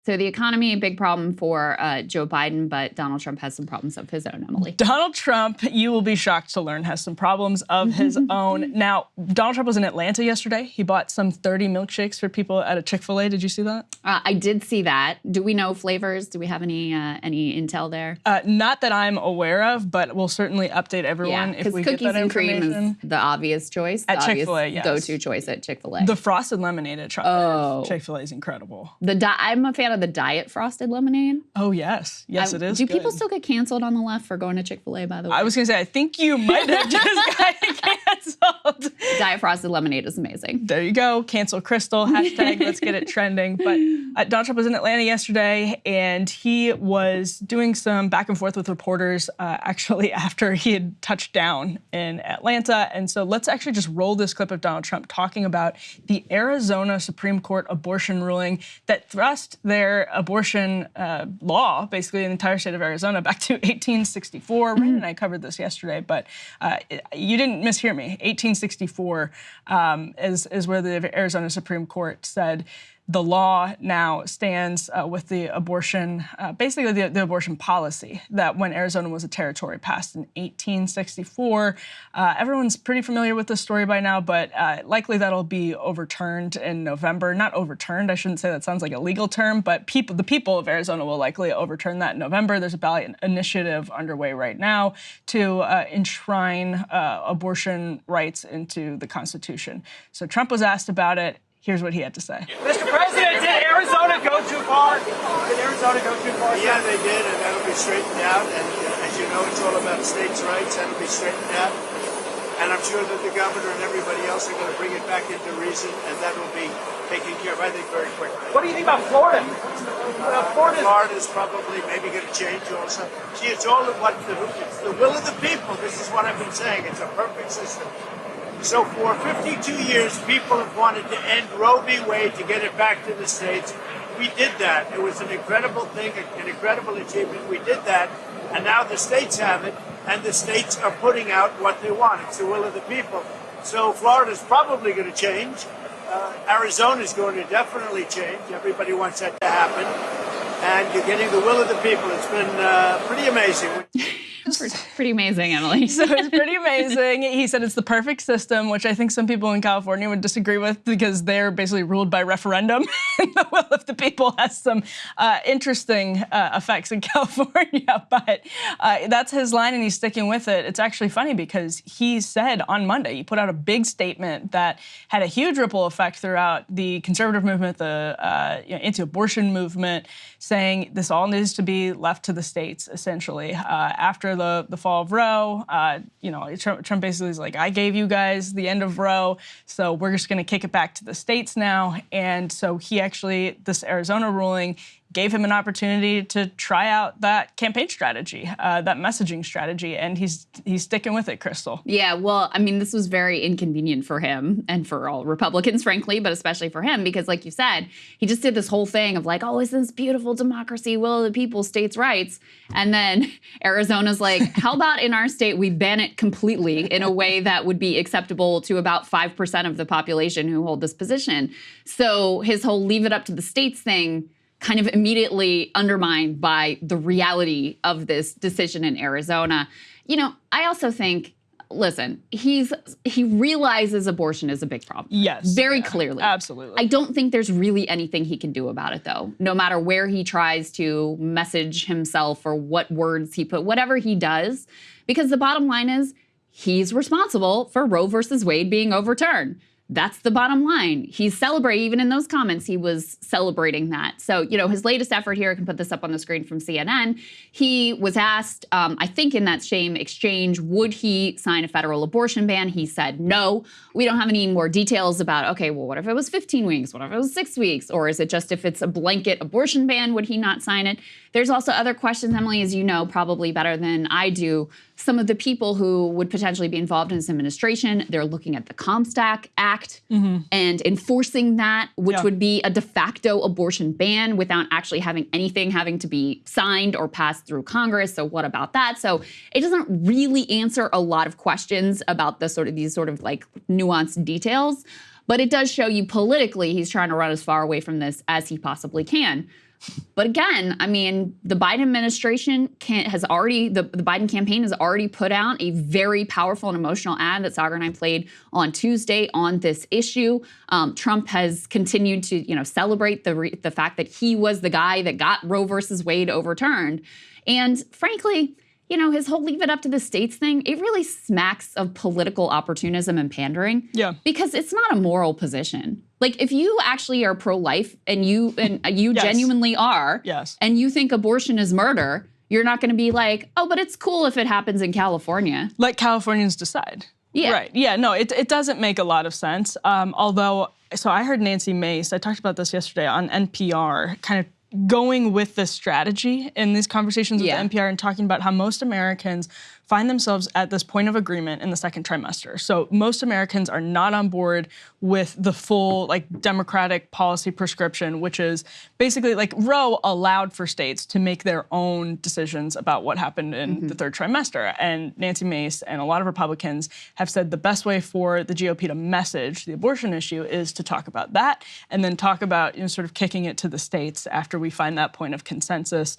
So the economy, a big problem for Joe Biden, but Donald Trump has some problems of his own, Emily. Donald Trump, you will be shocked to learn, has some problems of his own. Now, Donald Trump was in Atlanta yesterday. He bought some 30 milkshakes for people at a Chick-fil-A. Did you see that? I did see that. Do we know flavors? Do we have any intel there? Not that I'm aware of, but we'll certainly update everyone if we get that information. Cookies and cream is the obvious choice. At Chick-fil-A, yes. Go-to choice at Chick-fil-A. The frosted lemonade at Chick-fil-A is incredible. I'm a fan of the diet frosted lemonade. Oh, yes. Yes, it is Do people still get canceled on the left for going to Chick-fil-A, by the way? I was going to say, I think you might have just gotten canceled. Diet frosted lemonade is amazing. There you go. Cancel Krystal. Hashtag let's get it trending. But Donald Trump was in Atlanta yesterday, and he was doing some back and forth with reporters actually after he had touched down in Atlanta. And so let's actually just roll this clip of Donald Trump talking about the Arizona Supreme Court abortion ruling that thrust their abortion law, basically in the entire state of Arizona, back to 1864. Ryan and I covered this yesterday, but you didn't mishear me. 1864 is where the Arizona Supreme Court said the law now stands with the abortion, basically the abortion policy that when Arizona was a territory passed in 1864. Everyone's pretty familiar with this story by now, but likely that'll be overturned in November. Not overturned, I shouldn't say that sounds like a legal term, but the people of Arizona will likely overturn that in November. There's a ballot initiative underway right now to enshrine abortion rights into the Constitution. So Trump was asked about it. Here's what he had to say. Mr. President, did Arizona go too far? Did Arizona go too far? Yeah, they did, and that'll be straightened out. And as you know, it's all about states' rights. That'll be straightened out. And I'm sure that the governor and everybody else are going to bring it back into reason, and that will be taken care of, I think, very quickly. What do you think about Florida? Florida's probably maybe going to change also. See, it's all of it's the will of the people. This is what I've been saying. It's a perfect system. So for 52 years, people have wanted to end Roe v. Wade to get it back to the states. We did that. It was an incredible thing, an incredible achievement. We did that, and now the states have it, and the states are putting out what they want. It's the will of the people. So Florida's probably going to change. Arizona's going to definitely change. Everybody wants that to happen. And you're getting the will of the people. It's been pretty amazing. Pretty amazing, Emily. So it's pretty amazing. He said it's the perfect system, which I think some people in California would disagree with because they're basically ruled by referendum. And the will of the people has some interesting effects in California. But that's his line, and he's sticking with it. It's actually funny because he said on Monday, he put out a big statement that had a huge ripple effect throughout the conservative movement, the anti-abortion movement, saying this all needs to be left to the states, essentially. After the fall of Roe, Trump basically is like, I gave you guys the end of Roe, so we're just going to kick it back to the states now. And so this Arizona ruling gave him an opportunity to try out that campaign strategy, that messaging strategy, and he's sticking with it, Krystal. Yeah, well, I mean, this was very inconvenient for him and for all Republicans, frankly, but especially for him because, like you said, he just did this whole thing of like, oh, isn't this beautiful democracy, will of the people, states' rights? And then Arizona's like, how about in our state we ban it completely in a way that would be acceptable to about 5% of the population who hold this position? So his whole leave it up to the states thing kind of immediately undermined by the reality of this decision in Arizona. I also think, listen, he realizes abortion is a big problem. Yes. Very clearly. Absolutely. I don't think there's really anything he can do about it, though. No matter where he tries to message himself or what words he put, whatever he does, because the bottom line is he's responsible for Roe versus Wade being overturned. That's the bottom line. He's celebrating, even in those comments, he was celebrating that. So, his latest effort here, I can put this up on the screen from CNN. He was asked, I think in that same exchange, would he sign a federal abortion ban? He said no. We don't have any more details about, okay, well, what if it was 15 weeks? What if it was 6 weeks? Or is it just if it's a blanket abortion ban, would he not sign it? There's also other questions, Emily, as you know, probably better than I do. Some of the people who would potentially be involved in this administration, they're looking at the Comstock Act and enforcing that, which would be a de facto abortion ban without actually having anything having to be signed or passed through Congress. So what about that? So it doesn't really answer a lot of questions about these sort of like nuanced details, but it does show you politically he's trying to run as far away from this as he possibly can. But again, I mean, the Biden administration the Biden campaign has already put out a very powerful and emotional ad that Sagar and I played on Tuesday on this issue. Trump has continued to, celebrate the fact that he was the guy that got Roe versus Wade overturned. And frankly, his whole leave it up to the states thing, it really smacks of political opportunism and pandering. Yeah. Because it's not a moral position. Like, if you actually are pro-life and you Yes. genuinely are, Yes. and you think abortion is murder, you're not going to be like, oh, but it's cool if it happens in California. Let Californians decide. Yeah. Right. Yeah, no, it doesn't make a lot of sense. So I heard Nancy Mace, I talked about this yesterday on NPR, kind of going with this strategy in these conversations with NPR and talking about how most Americans find themselves at this point of agreement in the second trimester. So most Americans are not on board with the full Democratic policy prescription, which is basically Roe allowed for states to make their own decisions about what happened in the third trimester. And Nancy Mace and a lot of Republicans have said the best way for the GOP to message the abortion issue is to talk about that and then talk about sort of kicking it to the states after we find that point of consensus.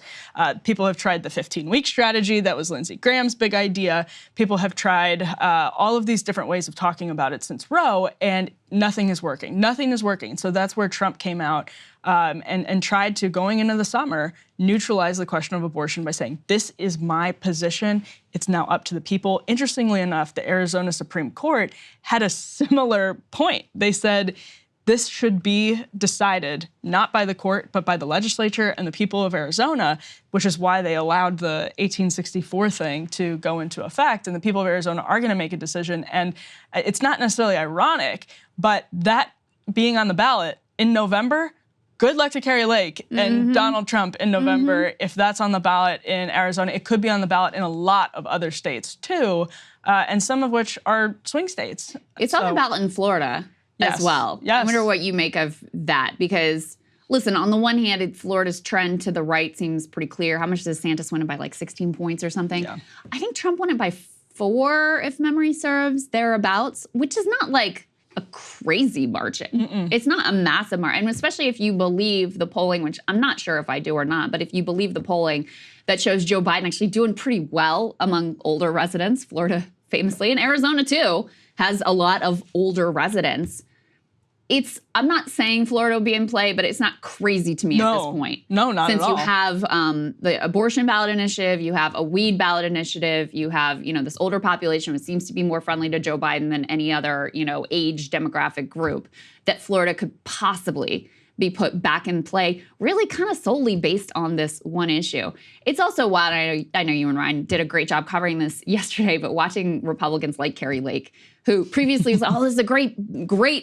People have tried the 15-week strategy. That was Lindsey Graham's big idea. People have tried all of these different ways of talking about it since Roe, and nothing is working. Nothing is working. So that's where Trump came out and tried to, going into the summer, neutralize the question of abortion by saying, this is my position. It's now up to the people. Interestingly enough, the Arizona Supreme Court had a similar point. They said, this should be decided not by the court, but by the legislature and the people of Arizona, which is why they allowed the 1864 thing to go into effect. And the people of Arizona are going to make a decision. And it's not necessarily ironic, but that being on the ballot in November, good luck to Kari Lake and Donald Trump in November. If that's on the ballot in Arizona, it could be on the ballot in a lot of other states too, and some of which are swing states. It's on the ballot in Florida. As well. Yes. I wonder what you make of that, because listen, on the one hand, Florida's trend to the right seems pretty clear. How much does DeSantis win it by, 16 points or something? Yeah. I think Trump won it by 4, if memory serves, thereabouts, which is not a crazy margin. It's not a massive margin, and especially if you believe the polling, which I'm not sure if I do or not, but if you believe the polling that shows Joe Biden actually doing pretty well among older residents, Florida famously, and Arizona too, has a lot of older residents. I'm not saying Florida will be in play, but it's not crazy to me at this point. No, not at all. Since you have the abortion ballot initiative, you have a weed ballot initiative, you have, this older population which seems to be more friendly to Joe Biden than any other, age demographic group, that Florida could possibly be put back in play, really kind of solely based on this one issue. It's also wild. I know you and Ryan did a great job covering this yesterday, but watching Republicans like Kari Lake, who previously was, oh, this is a great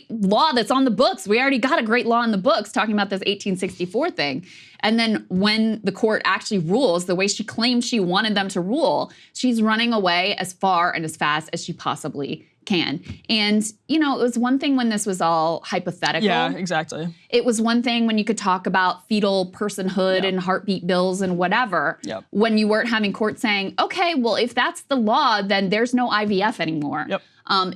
law that's on the books. We already got a great law in the books talking about this 1864 thing. And then when the court actually rules the way she claimed she wanted them to rule, she's running away as far and as fast as she possibly can. And, it was one thing when this was all hypothetical. Yeah, exactly. It was one thing when you could talk about fetal personhood and heartbeat bills and whatever, when you weren't having court saying, okay, well, if that's the law, then there's no IVF anymore.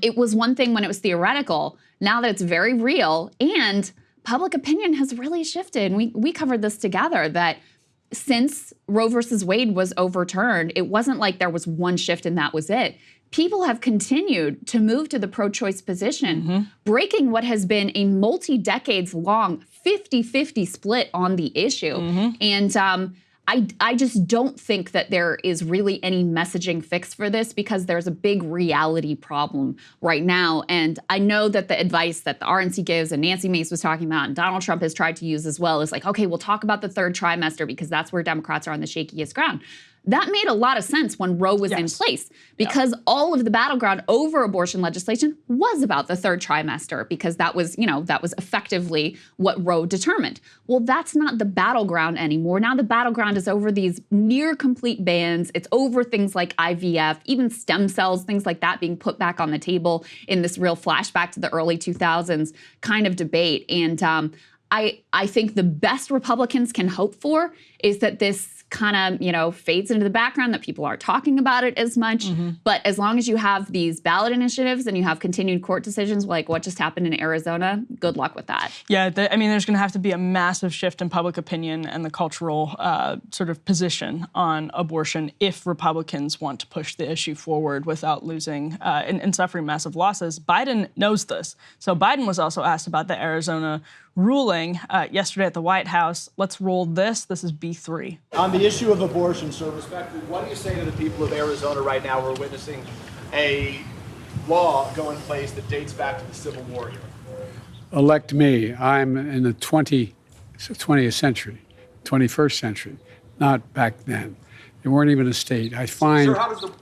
It was one thing when it was theoretical. Now that it's very real, and public opinion has really shifted. And we covered this together, that since Roe versus Wade was overturned, it wasn't like there was one shift and that was it. People have continued to move to the pro-choice position, breaking what has been a multi-decades-long 50-50 split on the issue. And I just don't think that there is really any messaging fix for this, because there's a big reality problem right now. And I know that the advice that the RNC gives and Nancy Mace was talking about and Donald Trump has tried to use as well is okay, we'll talk about the third trimester because that's where Democrats are on the shakiest ground. That made a lot of sense when Roe was in place, because all of the battleground over abortion legislation was about the third trimester, because that was effectively what Roe determined. Well, that's not the battleground anymore. Now the battleground is over these near complete bans. It's over things like IVF, even stem cells, things like that being put back on the table in this real flashback to the early 2000s kind of debate. And I think the best Republicans can hope for is that this kind of, fades into the background, that people aren't talking about it as much. But as long as you have these ballot initiatives and you have continued court decisions like what just happened in Arizona, good luck with that. Yeah, there's going to have to be a massive shift in public opinion and the cultural sort of position on abortion if Republicans want to push the issue forward without losing and suffering massive losses. Biden knows this. So Biden was also asked about the Arizona ruling yesterday at the White House. Let's roll this. This is B3. On the issue of abortion, sir, respectfully, what do you say to the people of Arizona right now who are witnessing a law go in place that dates back to the Civil War here? Elect me. I'm in the 20th century, 21st century, not back then. They weren't even a state. I find... Sir, how does the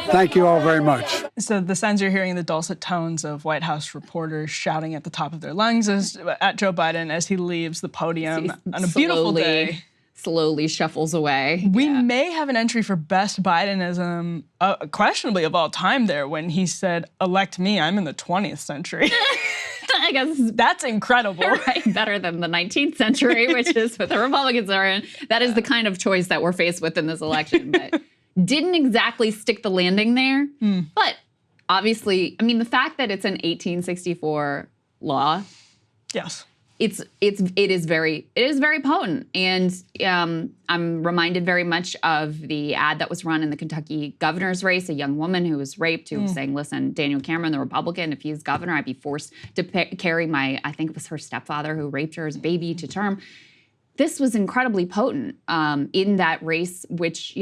Thank you all very much. So the sounds you're hearing, the dulcet tones of White House reporters shouting at the top of their lungs at Joe Biden as he leaves the podium on a beautiful day. Slowly shuffles away. We may have an entry for best Bidenism, questionably of all time there, when he said, elect me, I'm in the 20th century. I guess that's incredible. Right, better than the 19th century, which is what the Republicans are in. That is the kind of choice that we're faced with in this election. But didn't exactly stick the landing there. But obviously, I mean, the fact that it's an 1864 law, yes, it is very potent. And I'm reminded very much of the ad that was run in the Kentucky governor's race, a young woman who was raped, who was saying, listen, Daniel Cameron, the Republican, if he's governor, I'd be forced to carry I think it was her stepfather who raped her as a baby to term. This was incredibly potent in that race, which,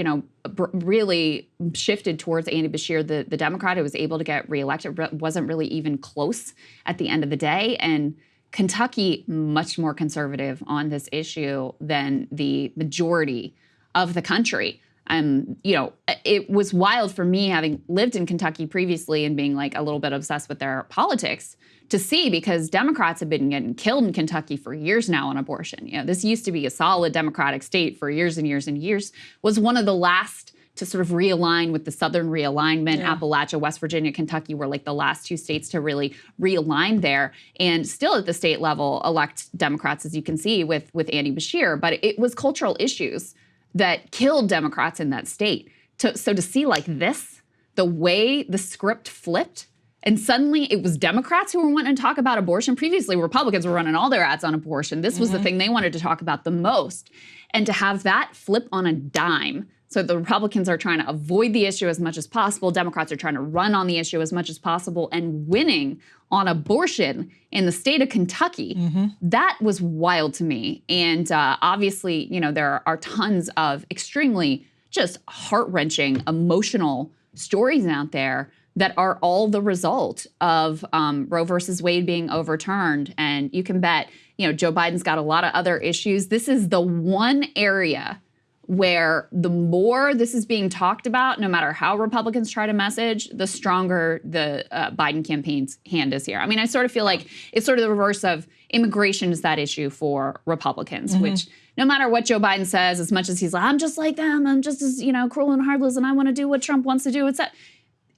really shifted towards Andy Beshear, the Democrat who was able to get reelected. Wasn't really even close at the end of the day. And Kentucky, much more conservative on this issue than the majority of the country. It was wild for me, having lived in Kentucky previously and being like a little bit obsessed with their politics, to see, because Democrats have been getting killed in Kentucky for years now on abortion. This used to be a solid Democratic state for years and years and years, was one of the last to sort of realign with the Southern realignment. Yeah. Appalachia, West Virginia, Kentucky were like the last two states to really realign there, and still at the state level elect Democrats, as you can see with Andy Beshear. But it was cultural issues that killed Democrats in that state. So to see like this, the way the script flipped, and suddenly it was Democrats who were wanting to talk about abortion. Previously, Republicans were running all their ads on abortion. This was the thing they wanted to talk about the most. And to have that flip on a dime, so the Republicans are trying to avoid the issue as much as possible, Democrats are trying to run on the issue as much as possible, and winning on abortion in the state of Kentucky, that was wild to me. And obviously, there are tons of extremely just heart-wrenching, emotional stories out there that are all the result of Roe versus Wade being overturned. And you can bet, Joe Biden's got a lot of other issues. This is the one area where the more this is being talked about, no matter how Republicans try to message, the stronger the Biden campaign's hand is here. I mean, I sort of feel like it's sort of the reverse of immigration is that issue for Republicans, which no matter what Joe Biden says, as much as he's like, I'm just like them, I'm just as, cruel and heartless, and I want to do what Trump wants to do,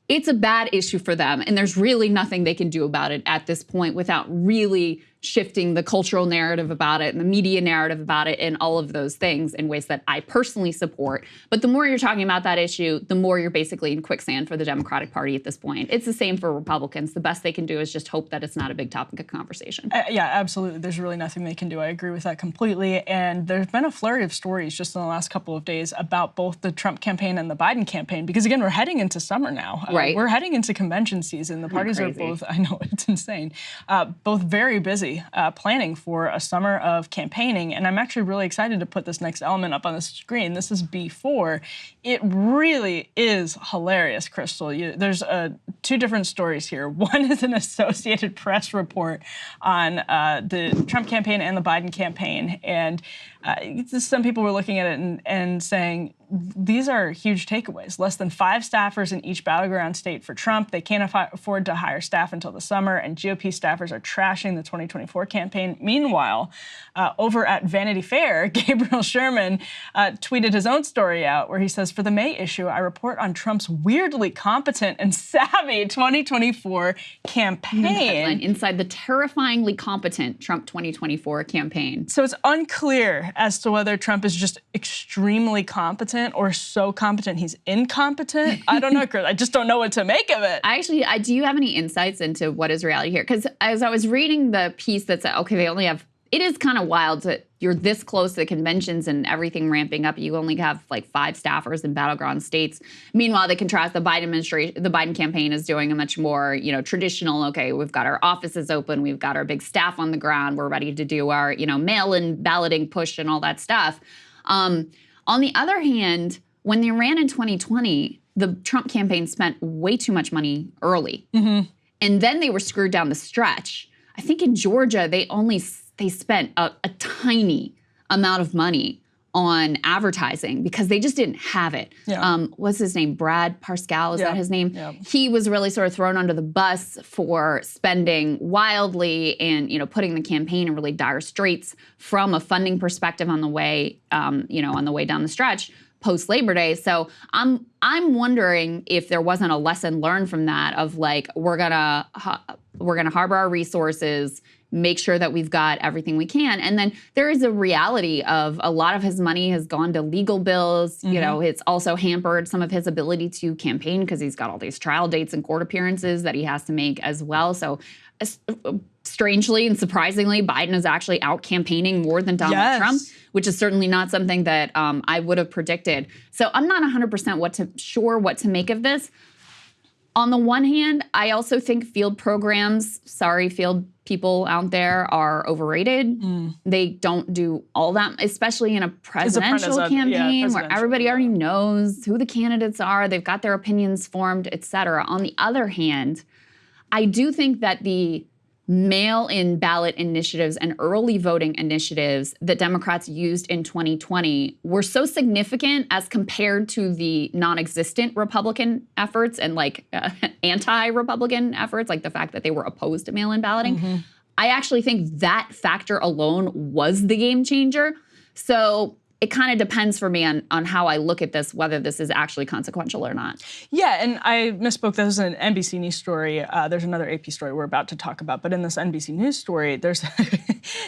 it's a bad issue for them, and there's really nothing they can do about it at this point without really shifting the cultural narrative about it and the media narrative about it and all of those things in ways that I personally support. But the more you're talking about that issue, the more you're basically in quicksand for the Democratic Party at this point. It's the same for Republicans. The best they can do is just hope that it's not a big topic of conversation. Yeah, absolutely. There's really nothing they can do. I agree with that completely. And there's been a flurry of stories just in the last couple of days about both the Trump campaign and the Biden campaign, because again, we're heading into summer now. Right. We're heading into convention season. The parties are both, I know, it's insane, both very busy planning for a summer of campaigning. And I'm actually really excited to put this next element up on the screen. This is B4. It really is hilarious, Krystal. There's two different stories here. One is an Associated Press report on the Trump campaign and the Biden campaign. And some people were looking at it and saying, these are huge takeaways. Less than 5 staffers in each battleground state for Trump. They can't afford to hire staff until the summer, and GOP staffers are trashing the 2024 campaign. Meanwhile, over at Vanity Fair, Gabriel Sherman tweeted his own story out where he says, for the May issue, I report on Trump's weirdly competent and savvy 2024 campaign. Inside the terrifyingly competent Trump 2024 campaign. So it's unclear as to whether Trump is just extremely competent or so competent he's incompetent. I don't know, Chris. I just don't know what to make of it. Do you have any insights into what is reality here? Because as I was reading the piece that said, okay, they only have, it is kind of wild that you're this close to the conventions and everything ramping up. You only have like 5 staffers in battleground states. Meanwhile, they contrast the Biden administration, the Biden campaign is doing a much more, traditional, okay, we've got our offices open, we've got our big staff on the ground, we're ready to do our, mail-in balloting push and all that stuff. On the other hand, when they ran in 2020, the Trump campaign spent way too much money early. Mm-hmm. And then they were screwed down the stretch. I think in Georgia, they spent a tiny amount of money on advertising because they just didn't have it. Yeah. What's his name? Brad Parscale, is that his name? Yeah. He was really sort of thrown under the bus for spending wildly and, putting the campaign in really dire straits from a funding perspective on the way, on the way down the stretch post Labor Day. So I'm wondering if there wasn't a lesson learned from that of like, we're gonna harbor our resources, make sure that we've got everything we can. And then there is a reality of a lot of his money has gone to legal bills. Mm-hmm. It's also hampered some of his ability to campaign because he's got all these trial dates and court appearances that he has to make as well. So strangely and surprisingly, Biden is actually out campaigning more than Donald Trump, which is certainly not something that I would have predicted. So I'm not 100% sure what to make of this. On the one hand, I also think field programs, field people out there, are overrated. They don't do all that, especially in a presidential campaign where everybody already knows who the candidates are, they've got their opinions formed, et cetera. On the other hand, I do think that the mail-in ballot initiatives and early voting initiatives that Democrats used in 2020 were so significant as compared to the non-existent Republican efforts and anti-Republican efforts, like the fact that they were opposed to mail-in balloting. Mm-hmm. I actually think that factor alone was the game changer. So it kind of depends for me on how I look at this, whether this is actually consequential or not. Yeah, and I misspoke. This is an NBC News story. There's another AP story we're about to talk about. But in this NBC News story, there's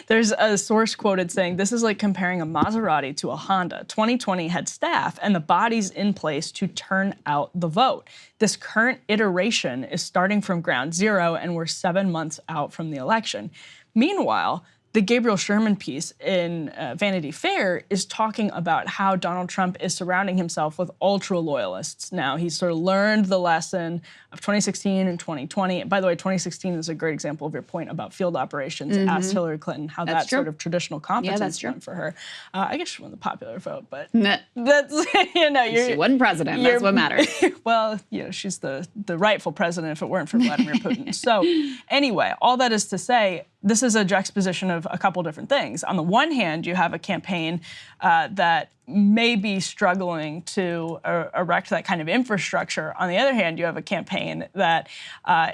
there's a source quoted saying, this is like comparing a Maserati to a Honda. 2020 had staff and the bodies in place to turn out the vote. This current iteration is starting from ground zero, and we're 7 months out from the election. Meanwhile, the Gabriel Sherman piece in Vanity Fair is talking about how Donald Trump is surrounding himself with ultra loyalists now. He's sort of learned the lesson of 2016 and 2020. By the way, 2016 is a great example of your point about field operations. Mm-hmm. Asked Hillary Clinton how that sort of traditional competence went for her. I guess she won the popular vote, but that's, she wasn't president. That's what matters. Well, she's the rightful president if it weren't for Vladimir Putin. So anyway, all that is to say, this is a juxtaposition of a couple different things. On the one hand, you have a campaign that may be struggling to erect that kind of infrastructure. On the other hand, you have a campaign that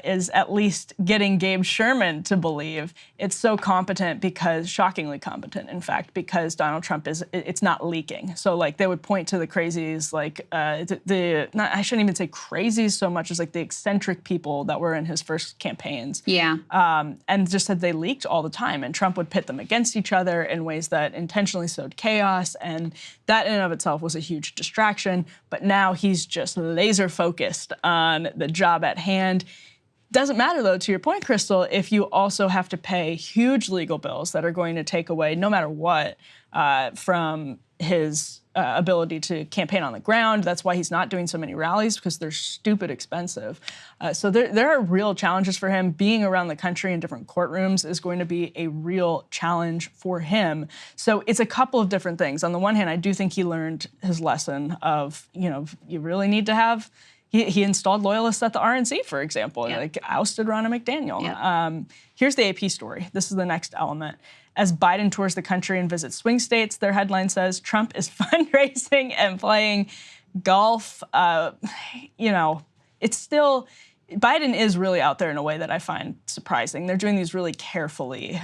is at least getting Gabe Sherman to believe it's so competent because, shockingly competent, in fact, because Donald Trump it's not leaking. So like they would point to the crazies, like I shouldn't even say crazies so much as like the eccentric people that were in his first campaigns. Yeah. And just said they leaked all the time, and Trump would pit them against each other in ways that intentionally sowed chaos, and that in and of itself was a huge distraction. But now he's just laser focused on the job at hand. Doesn't matter, though, to your point, Krystal, if you also have to pay huge legal bills that are going to take away, no matter what, from his ability to campaign on the ground. That's why he's not doing so many rallies, because they're stupid expensive. So there are real challenges for him. Being around the country in different courtrooms is going to be a real challenge for him. So it's a couple of different things. On the one hand, I do think he learned his lesson of, you really need to have He installed loyalists at the RNC, for example, like ousted Ronna McDaniel. Yeah. Here's the AP story. This is the next element. As Biden tours the country and visits swing states, their headline says, Trump is fundraising and playing golf. It's still, Biden is really out there in a way that I find surprising. They're doing these really carefully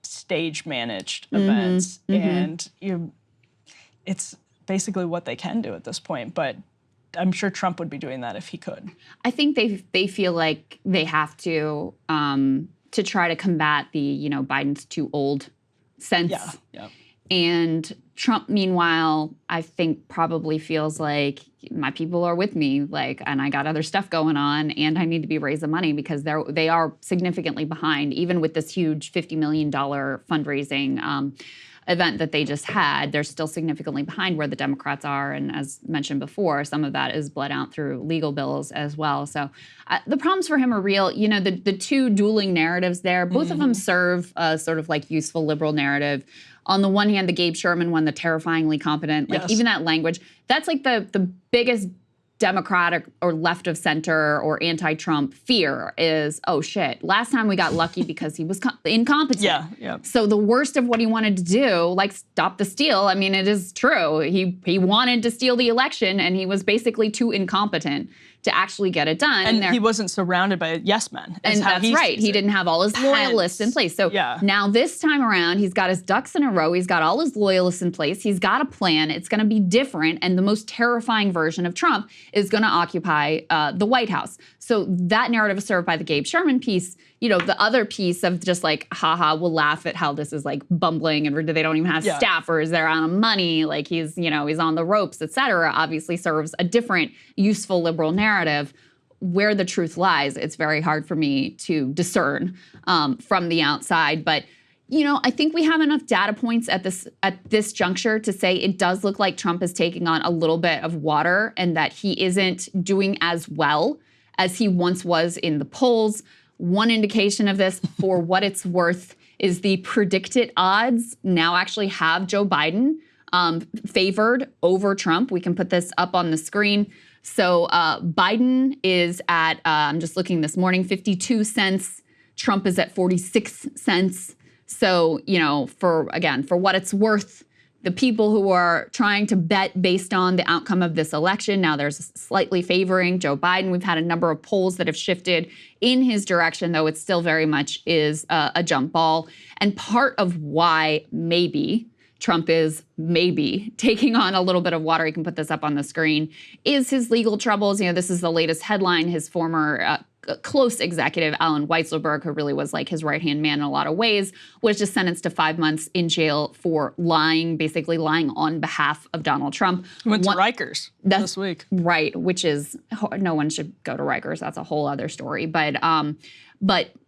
stage managed events. And it's basically what they can do at this point. But I'm sure Trump would be doing that if he could. I think they feel like they have to try to combat the, Biden's too old sense. Yeah. And Trump, meanwhile, I think probably feels like my people are with me, and I got other stuff going on, and I need to be raising money because they are significantly behind, even with this huge $50 million fundraising event that they just had. They're still significantly behind where the Democrats are, and as mentioned before, some of that is bled out through legal bills as well. So the problems for him are real. The two dueling narratives there, both of them serve a sort of like useful liberal narrative. On the one hand, the Gabe Sherman one, the terrifyingly competent, even that language, that's like the biggest Democratic or left of center or anti-Trump fear is, oh shit, last time we got lucky because he was incompetent. Yeah. So the worst of what he wanted to do, like stop the steal, I mean, it is true. He wanted to steal the election and he was basically too incompetent to actually get it done. And he wasn't surrounded by yes men. And that's right. He didn't have all his loyalists in place. So now this time around, he's got his ducks in a row. He's got all his loyalists in place. He's got a plan. It's going to be different. And the most terrifying version of Trump is going to occupy the White House. So that narrative is served by the Gabe Sherman piece. The other piece of just like, haha, we'll laugh at how this is like bumbling and they don't even have staffers. They're out of money. Like he's on the ropes, et cetera, obviously serves a different useful liberal narrative. Where the truth lies, it's very hard for me to discern from the outside. But, I think we have enough data points at this juncture to say it does look like Trump is taking on a little bit of water and that he isn't doing as well as he once was in the polls. One indication of this, for what it's worth, is the predicted odds now actually have Joe Biden favored over Trump. We can put this up on the screen. So Biden is at, I'm just looking this morning, 52 cents. Trump is at 46 cents. So, for what it's worth, the people who are trying to bet based on the outcome of this election, now there's slightly favoring Joe Biden. We've had a number of polls that have shifted in his direction, though it still very much is a jump ball. And part of why maybe Trump is maybe taking on a little bit of water, you can put this up on the screen, is his legal troubles. This is the latest headline. His former close executive, Alan Weisselberg, who really was like his right-hand man in a lot of ways, was just sentenced to 5 months in jail for basically lying on behalf of Donald Trump. He went to Rikers this week. Right, which is, no one should go to Rikers. That's a whole other story. But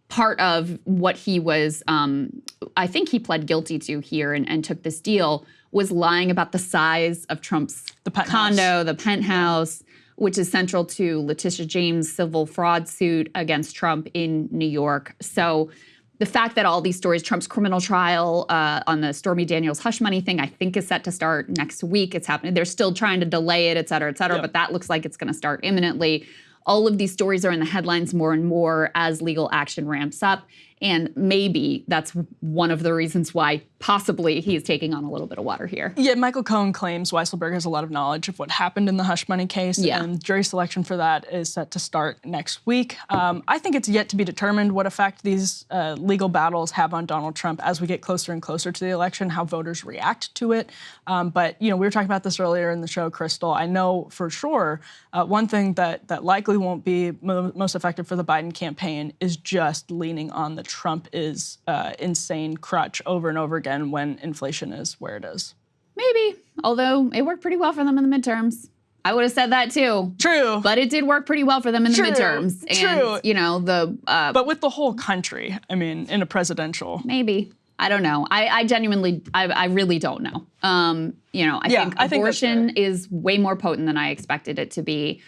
part of what he was, I think he pled guilty to here and took this deal, was lying about the size of Trump's condo, the penthouse, which is central to Letitia James' civil fraud suit against Trump in New York. So the fact that all these stories, Trump's criminal trial on the Stormy Daniels hush money thing, I think is set to start next week. It's happening. They're still trying to delay it, et cetera, but that looks like it's going to start imminently. All of these stories are in the headlines more and more as legal action ramps up. And maybe that's one of the reasons why possibly he's taking on a little bit of water here. Yeah, Michael Cohen claims Weisselberg has a lot of knowledge of what happened in the hush money case. Yeah. And jury selection for that is set to start next week. I think it's yet to be determined what effect these legal battles have on Donald Trump as we get closer and closer to the election, how voters react to it. But, we were talking about this earlier in the show, Krystal. I know for sure one thing that likely won't be most effective for the Biden campaign is just leaning on the Trump is insane crutch over and over again when inflation is where it is. Maybe, although it worked pretty well for them in the midterms. I would have said that too. True. But it did work pretty well for them in the midterms. True. And, but with the whole country, I mean, in a presidential. Maybe. I don't know. I genuinely, I really don't know. I think abortion is way more potent than I expected it to be.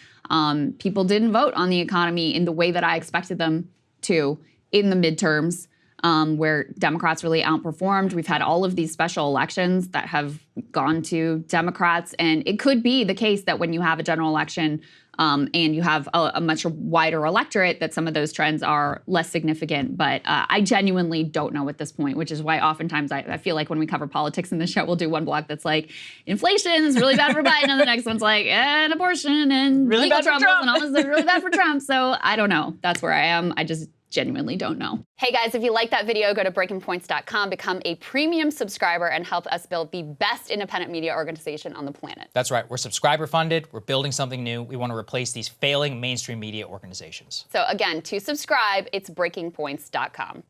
People didn't vote on the economy in the way that I expected them to in the midterms. where Democrats really outperformed. We've had all of these special elections that have gone to Democrats. And it could be the case that when you have a general election and you have a much wider electorate, that some of those trends are less significant. But I genuinely don't know at this point, which is why oftentimes I feel like when we cover politics in the show, we'll do one block that's like, inflation is really bad for Biden, and the next one's like, and abortion and Really legal bad for troubles Trump. and all this is really bad for Trump. So I don't know. That's where I am. I just genuinely don't know. Hey guys, if you like that video, go to breakingpoints.com, become a premium subscriber, and help us build the best independent media organization on the planet. That's right. We're subscriber funded. We're building something new. We want to replace these failing mainstream media organizations. So again, to subscribe, it's breakingpoints.com.